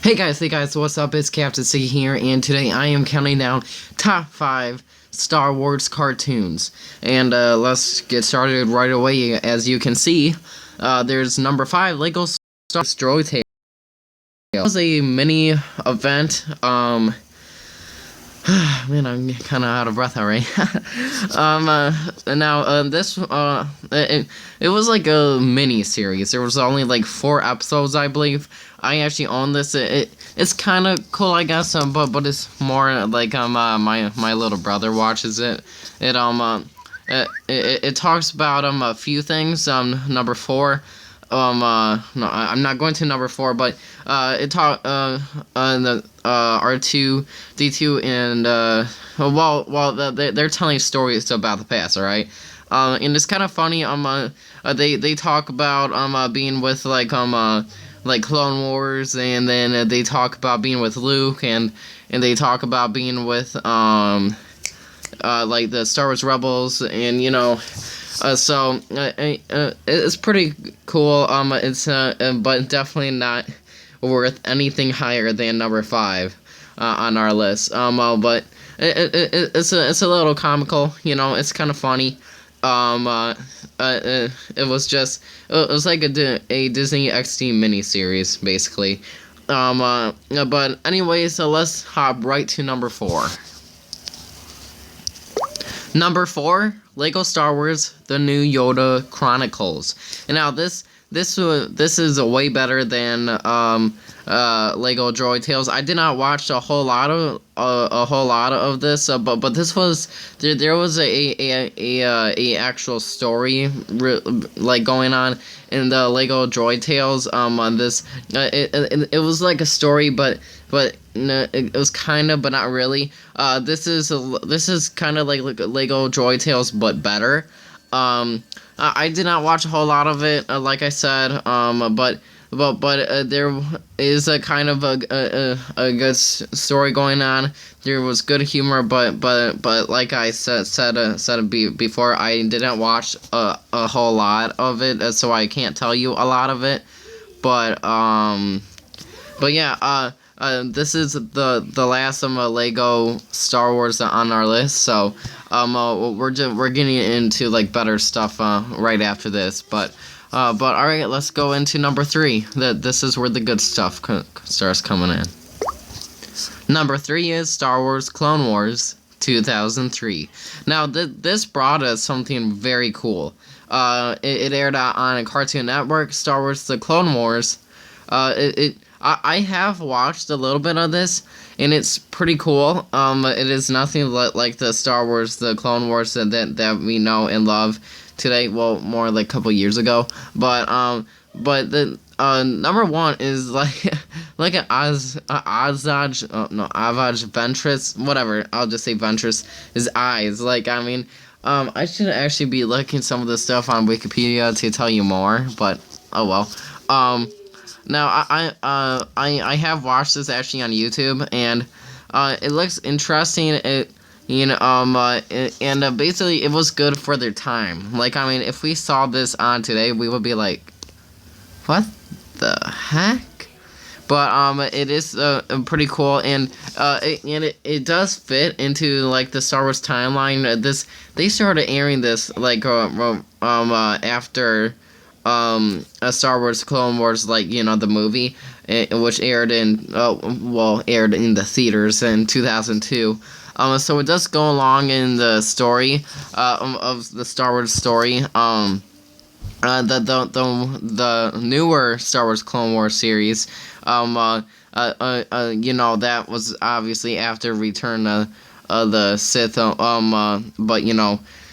Hey guys, what's up? It's Captain Siggy here, and today I am counting down top 5 Star Wars cartoons. And let's get started right away. As you can see, there's number 5, Lego Star Wars Droid Tales. It was a mini event. Man, I'm kind of out of breath already. It was like a mini series. There was only like 4 episodes, I believe. I actually own this. It's kind of cool, I guess. But it's more like my little brother watches it. It talks about a few things. Number 4. No, I'm not going to number 4, but it talk the R2D2 and they're telling stories about the past, all right. And it's kind of funny. They talk about being with like Clone Wars, and then they talk about being with Luke, and they talk about being with like the Star Wars Rebels, and it's pretty cool. But definitely not worth anything higher than number 5 on our list. But it's a little comical. It's kind of funny. It was like a Disney XD miniseries, basically. But anyway, so let's hop right to number 4. Number 4, Lego Star Wars: The New Yoda Chronicles. And now this is way better than Lego Droid Tales. I did not watch a whole lot of this, but this was there was a actual story like going on in the Lego Droid Tales. On this, it was like a story, but no, it was kind of, but not really. This is kind of like Lego Droid Tales, but better. I did not watch a whole lot of it, like I said. But there is a kind of a good story going on. There was good humor, but like I said before, I didn't watch a whole lot of it, so I can't tell you a lot of it. But yeah. This is the last Lego Star Wars on our list, so we're getting into like better stuff right after this. But all right, let's go into number 3. This is where the good stuff starts coming in. Number 3 is Star Wars Clone Wars 2003. Now this brought us something very cool. It aired on a Cartoon Network. Star Wars: The Clone Wars. I have watched a little bit of this, and it's pretty cool. It is nothing like the Star Wars, the Clone Wars that we know and love today. Well, more like a couple years ago. But the number 1 is like an Asajj Ventress, whatever. I'll just say Ventress. His eyes, I should actually be looking some of the stuff on Wikipedia to tell you more, but oh well. Now I have watched this actually on YouTube, and it looks interesting. Basically it was good for their time. If we saw this on today, we would be like, what the heck? But it is pretty cool, and it does fit into like the Star Wars timeline. They started airing this after a Star Wars Clone Wars, the movie, which aired in the theaters in 2002. So it does go along in the story of the Star Wars story. The newer Star Wars Clone Wars series, that was obviously after Return of the Sith.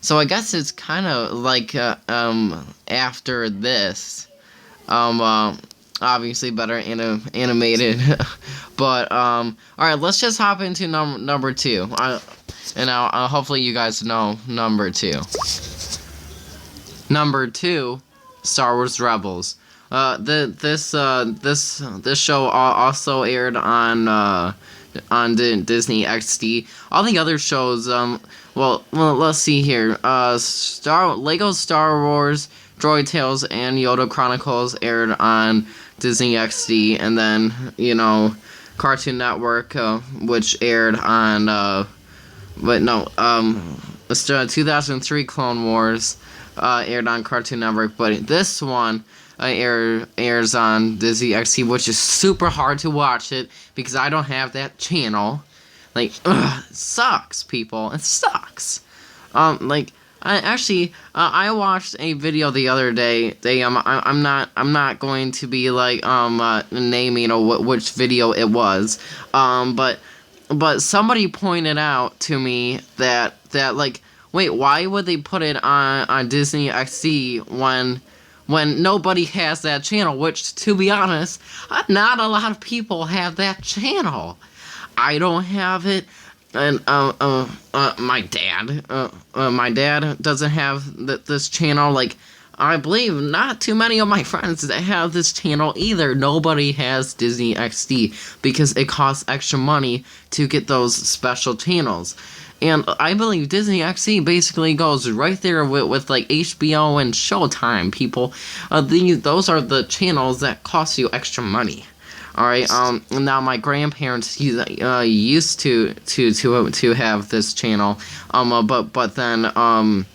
So I guess it's kind of like after this, obviously better animated. But all right, let's just hop into number 2. And hopefully you guys know number 2. Number 2, Star Wars Rebels. This show also aired on Disney XD. All the other shows, well, let's see here. Lego Star Wars Droid Tales and Yoda Chronicles aired on Disney XD, and then, Cartoon Network, which aired on, it's 2003 Clone Wars, aired on Cartoon Network, but this one airs on Disney XD, which is super hard to watch it because I don't have that channel. Like, it sucks, people. It sucks. I watched a video the other day. I'm not going to be like naming which video it was. But somebody pointed out to me that like, wait, why would they put it on Disney XD when nobody has that channel? Which, to be honest, not a lot of people have that channel. I don't have it. And my dad doesn't have this channel. Like, I believe not too many of my friends that have this channel either. Nobody has Disney XD because it costs extra money to get those special channels. And I believe Disney XD basically goes right there with like HBO and Showtime, people. Those are the channels that cost you extra money. All right. Now my grandparents used to have this channel. But then and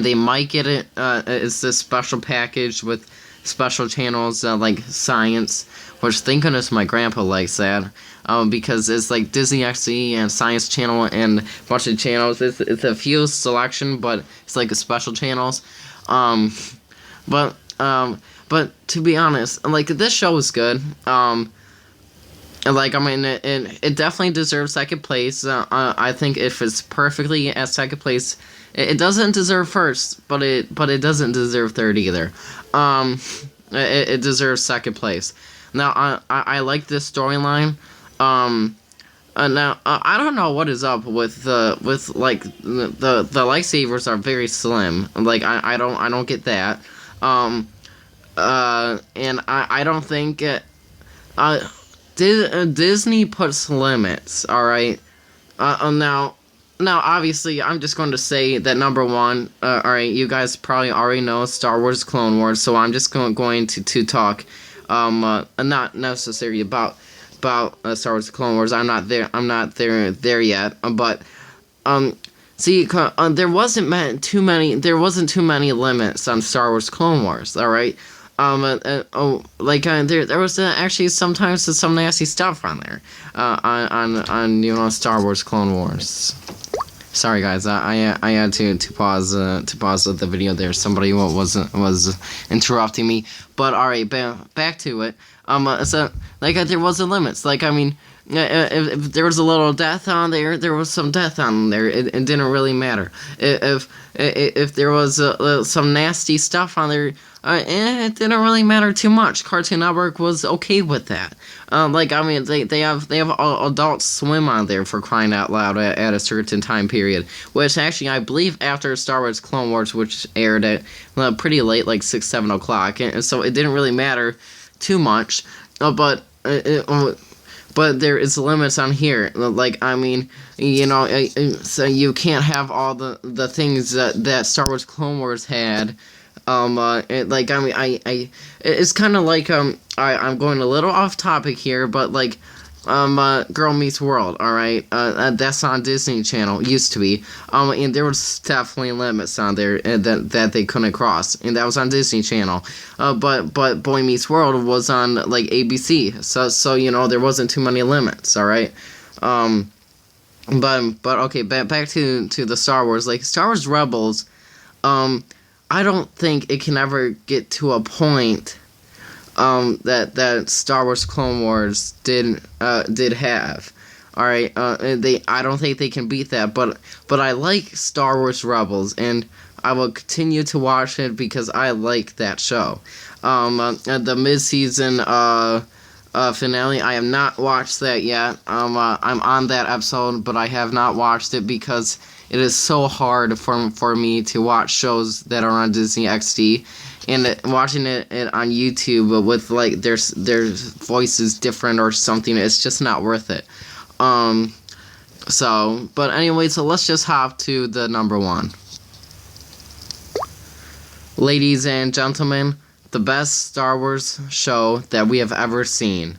they might get it. It's this special package with special channels like Science, which thank goodness my grandpa likes that. Because it's like Disney XD and Science Channel and a bunch of channels. It's a few selection, but it's like special channels. But to be honest, like, this show is good. Like, I mean, it definitely deserves second place. I think if it's perfectly at second place, it doesn't deserve first, but it doesn't deserve third either. It deserves second place. Now, I like this storyline. Now I don't know what is up with like the lightsabers are very slim. Like, I don't get that. And I don't think Disney puts limits. All right. Now obviously I'm just going to say that number one. All right, you guys probably already know Star Wars Clone Wars, so I'm just going to talk not necessarily about Star Wars Clone Wars. I'm not there yet. But see, there wasn't too many limits on Star Wars Clone Wars. All right. There was actually sometimes some nasty stuff on there. On Star Wars Clone Wars. Sorry guys, I had to pause the video there. Somebody was interrupting me. But all right, back to it. So there was a limits. Like, I mean, if there was a little death on there was some death on there. It didn't really matter. If there was some nasty stuff on there, it didn't really matter too much. Cartoon Network was okay with that. Like, I mean, they have Adult Swim on there, for crying out loud, at a certain time period. Which actually, I believe after Star Wars Clone Wars, which aired at pretty late, like 6-7 o'clock, and so it didn't really matter too much. But there is limits on here. Like, I mean, so you can't have all the things that Star Wars Clone Wars had. Like, I mean, it's kind of like, I'm going a little off topic here, but like, Girl Meets World, alright, that's on Disney Channel, used to be, and there was definitely limits on there that they couldn't cross, and that was on Disney Channel, but Boy Meets World was on, like, ABC, so there wasn't too many limits, alright, but okay, back to the Star Wars, like, Star Wars Rebels, I don't think it can ever get to a point that Star Wars Clone Wars did have. All right, I don't think they can beat that, but I like Star Wars Rebels, and I will continue to watch it because I like that show. The mid-season finale, I have not watched that yet. I'm on that episode, but I have not watched it because it is so hard for me to watch shows that are on Disney XD, and watching it on YouTube with, like, their voices different or something, it's just not worth it. But anyway, so let's just hop to the number one. Ladies and gentlemen, the best Star Wars show that we have ever seen.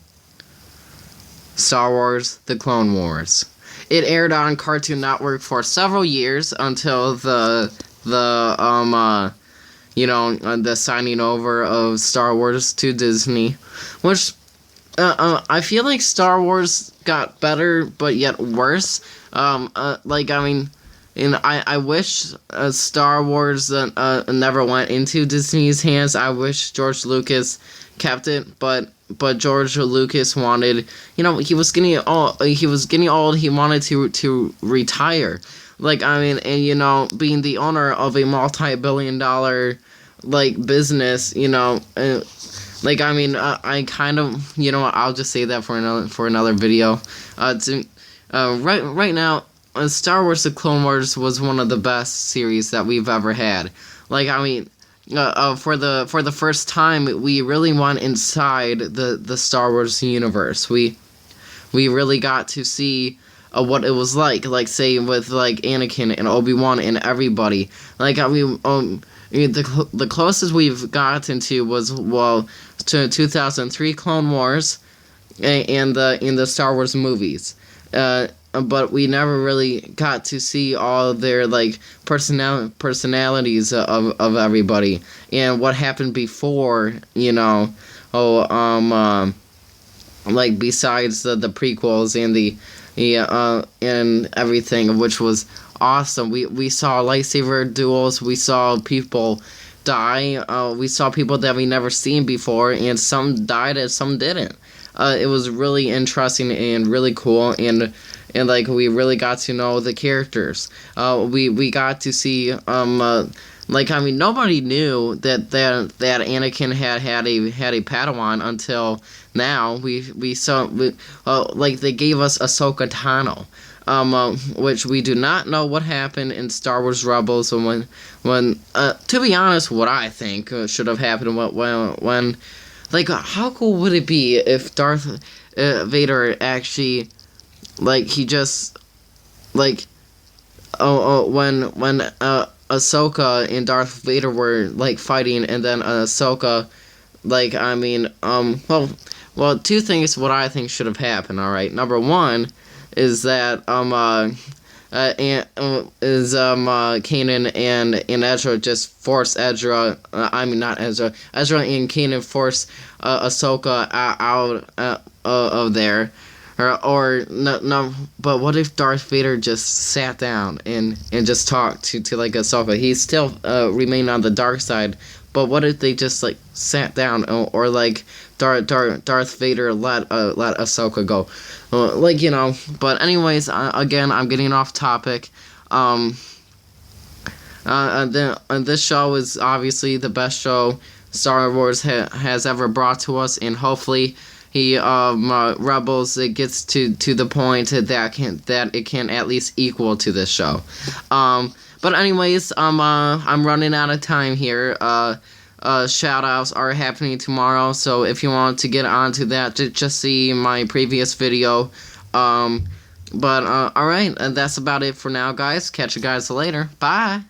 Star Wars: The Clone Wars. It aired on Cartoon Network for several years until the signing over of Star Wars to Disney, which I feel like Star Wars got better, but yet worse. And I wish Star Wars never went into Disney's hands. I wish George Lucas kept it, but George Lucas wanted, he was getting old. He was getting old. He wanted to retire. Being the owner of a multi-billion-dollar business, I kind of, I'll just say that for another video. Right now, Star Wars: The Clone Wars was one of the best series that we've ever had. For the first time, we really went inside the Star Wars universe. We really got to see what it was like say with Anakin and Obi-Wan and everybody. The closest we've gotten to was to 2003 Clone Wars and the Star Wars movies. But we never really got to see all their personalities of everybody and what happened before, besides the prequels and and everything, which was awesome. We saw lightsaber duels, we saw people die, we saw people that we never seen before, and some died and some didn't. It was really interesting and really cool, and we really got to know the characters. We got to see nobody knew that Anakin had a Padawan until now. We saw they gave us Ahsoka Tano, which we do not know what happened in Star Wars Rebels when to be honest, what I think should have happened when how cool would it be if Darth Vader actually he just when Ahsoka and Darth Vader were fighting, and then Ahsoka two things what I think should have happened. All right, number one is that Kanan and Ezra just force Ezra Ezra and Kanan force Ahsoka out of there. Or no, but what if Darth Vader just sat down and just talked to Ahsoka? He still remained on the dark side, but what if they just sat down or Darth Vader let Ahsoka go, But anyways, again, I'm getting off topic. This show is obviously the best show Star Wars has ever brought to us, and hopefully Rebels, it gets to the point that it can at least equal to this show. But anyways, I'm running out of time here. Shout outs are happening tomorrow, so if you want to get onto that, just see my previous video. Alright, that's about it for now, guys. Catch you guys later. Bye.